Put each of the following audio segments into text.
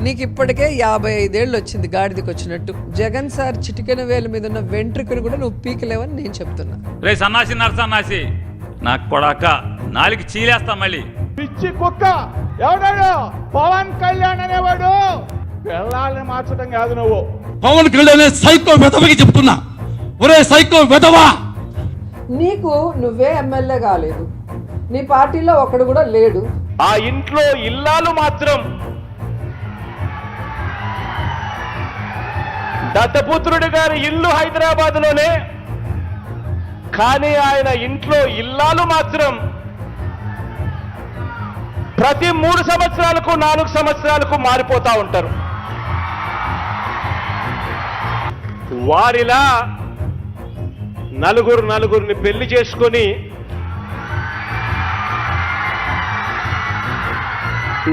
నీకు ఇప్పటికే 55 ఏళ్ళు వచ్చింది గాడిదికి వచ్చినట్టు. జగన్ సార్ చిటికెన వేల మీద ఉన్న వెంట్రుకను కూడా నువ్వు పీకలేవని నేను చెప్తున్నా. రే సన్నాసి నరసన్నాసి నాకు కొడాక నాలుగు చీలేస్తా మళ్ళీ. పిచ్చి కుక్క ఎవడాడు? పవన్ కళ్యాణ్ అనేవాడు పిల్లల్ని మార్చడం కాదు. నువ్వు పవన్ కళ్యాణ్ సైకో వెధవకి చెప్తున్నా, ఒరే సైకో వెధవా, నీకు నువ్వే ఎమ్మెల్యే కాలేదు, నీ పార్టీలో ఒకడు కూడా లేడు. ఆ ఇంట్లో ఇల్లాలు మాత్రం దత్తపుత్రుడి గారి ఇల్లు హైదరాబాద్ లోనే, కానీ ఆయన ఇంట్లో ఇల్లాలు మాత్రం ప్రతి 3 సంవత్సరాలకు 4 సంవత్సరాలకు మారిపోతా ఉంటారు. వారిలా నలుగురిని పెళ్లి చేసుకొని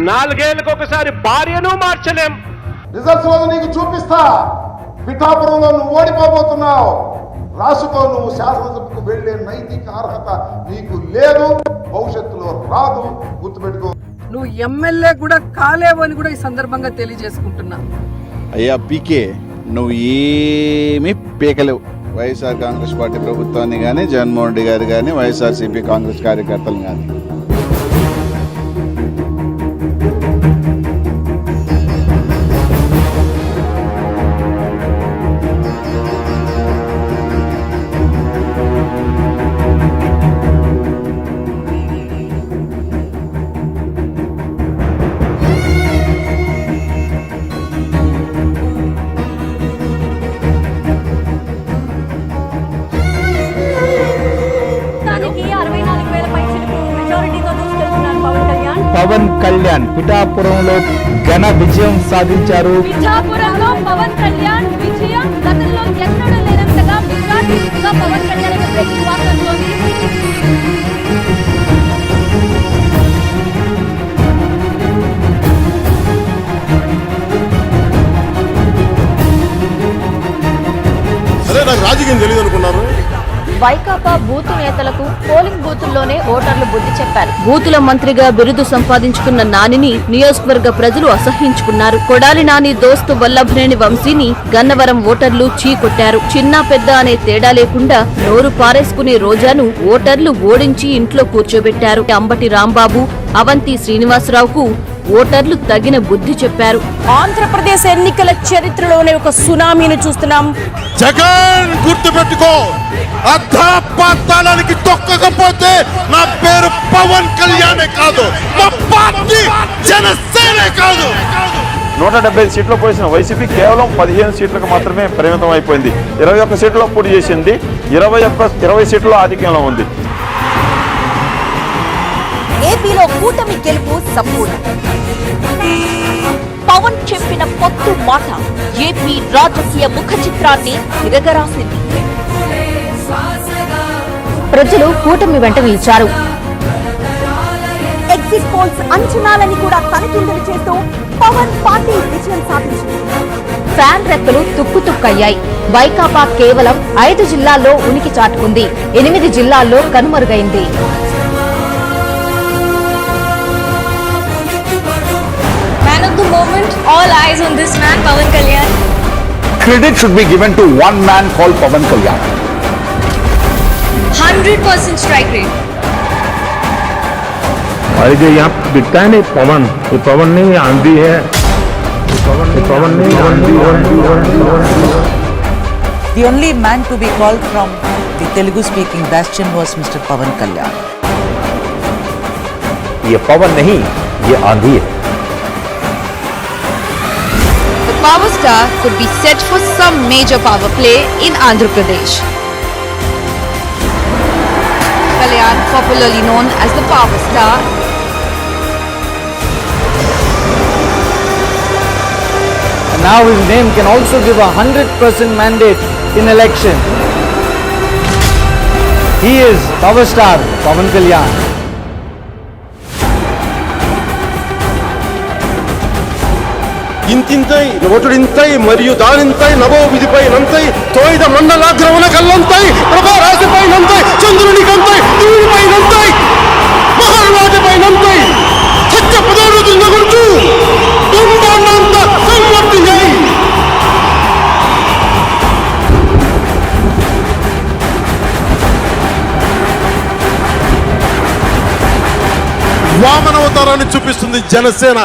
4 ఏళ్ళకు ఒకసారి భార్యను మార్చలేం. రిజల్ట్స్ నీకు చూపిస్తా. పిఠాపురంలో నువ్వు ఓడిపోబోతున్నావు. రాసుకో, నువ్వు శాసనసభకు వెళ్లే నైతిక అర్హత నీకు లేదు, భవిష్యత్తులో రాదు, గుర్తుపెట్టుకో. నువ్వు ఎమ్మెల్యే కూడా కాలేవు అని కూడా ఈ సందర్భంగా తెలియజేసుకుంటున్నా. అయ్యా పీకే, నువ్వు ఏమీ పీకలేవు వైఎస్ఆర్ కాంగ్రెస్ పార్టీ ప్రభుత్వాన్ని కానీ, జగన్మోహన్ రెడ్డి గారు కానీ, వైఎస్ఆర్సీపీ కాంగ్రెస్ కార్యకర్తలు కానీ. పవన్ కళ్యాణ్ పిఠాపురంలో ఘన విజయం సాధించారు. పిఠాపురంలో పవన్ కళ్యాణ్ విజయం గతంలో ఎన్నడూ లేనంతగా మెగాడిగా పవన్ కళ్యాణ్ బ్రేకింగ్ వార్త అందుతోంది. అదే నాకు రాజకీయం తెలియదు అనుకున్నారు. వైకాపా బూతు నేతలకు పోలింగ్ బూతుల్లోనే ఓటర్లు బుద్ధి చెప్పారు. బూతుల మంత్రిగా బిరుదు సంపాదించుకున్న నానిని నియోజకవర్గ ప్రజలు అసహ్యించుకున్నారు. కొడాలి నాని దోస్తు వల్లభనేని వంశీని గన్నవరం ఓటర్లు చీకొట్టారు. చిన్న పెద్ద అనే తేడా లేకుండా నోరు పారేసుకునే రోజాను ఓటర్లు ఓడించి ఇంట్లో కూర్చోబెట్టారు. అంబటి రాంబాబు, అవంతి శ్రీనివాసరావుకు ఓటర్లు తగిన బుద్ధి చెప్పారు. ఆంధ్రప్రదేశ్ ఎన్నికల చరిత్రలోనే ఒక సునామీని చూస్తున్నాం. జగన్ గుర్తుపెట్టుకో, అర్ధపాతాళానికి తొక్కకపోతే నా పేరు పవన్ కళ్యాణే కాదు, మా పార్టీ జనసేనే కాదు. 175 సీట్లు పోసిన వైసీపీ కేవలం 15 సీట్లకు మాత్రమే పరిమితం అయిపోయింది. 21 సీట్లలో పోటీ చేసింది. 20 సీట్లలో ఆధిక్యంలో ఉంది. ఏపీలో కూటమి గెలుపు సంపూర్ణ. పవన్ చెప్పిన పొత్తు మాట ఏపీ రాజకీయ ముఖ చిత్రాన్ని తిరగరాసింది. ప్రజలు కూటమి వెంట నిలిచారు. ఎగ్జిట్ పోల్స్ అంచనాలని కూడా తనిఖీలు చేస్తూ పవన్ పార్టీ విజయం సాధించింది. ఫ్యాన్ రెక్కలు తుక్కుతుక్కయ్యాయి. వైకాపా కేవలం 5 జిల్లాల్లో ఉనికి చాటుకుంది. 8 జిల్లాల్లో కనుమరుగైంది. Man of the moment, all eyes on this man, Pawan Kalyan. Credit should be given to one man called Pawan Kalyan. 100% strike rate. और जो यहाँ दिखता है नहीं पवन, ये पवन नहीं आंधी है, पवन नहीं आंधी है. The only man to be called from the Telugu speaking bastion was Mr. Pawan Kalyan. ये पवन नहीं, ये आंधी है. The power star could be set for some major power play in Andhra Pradesh. Kalyan, popularly known as the power star, Now his name can also give a 100% mandate in election. He is power star Pawan Kalyan. ఇంతింతై నోటుడింతై మరియు దానింతై నభో విధిపై నంతై తోయిద మండలాగ్రవణ కల్లంతై ప్రభా రాశిపై నంతై చంద్రుని కంతై భూమిపై నంతై మహారాజపై నంతై సత్య పదోరుతున్న గుర్తు బ్రహ్మాండంత వామన అవతారాన్ని చూపిస్తుంది జనసేన.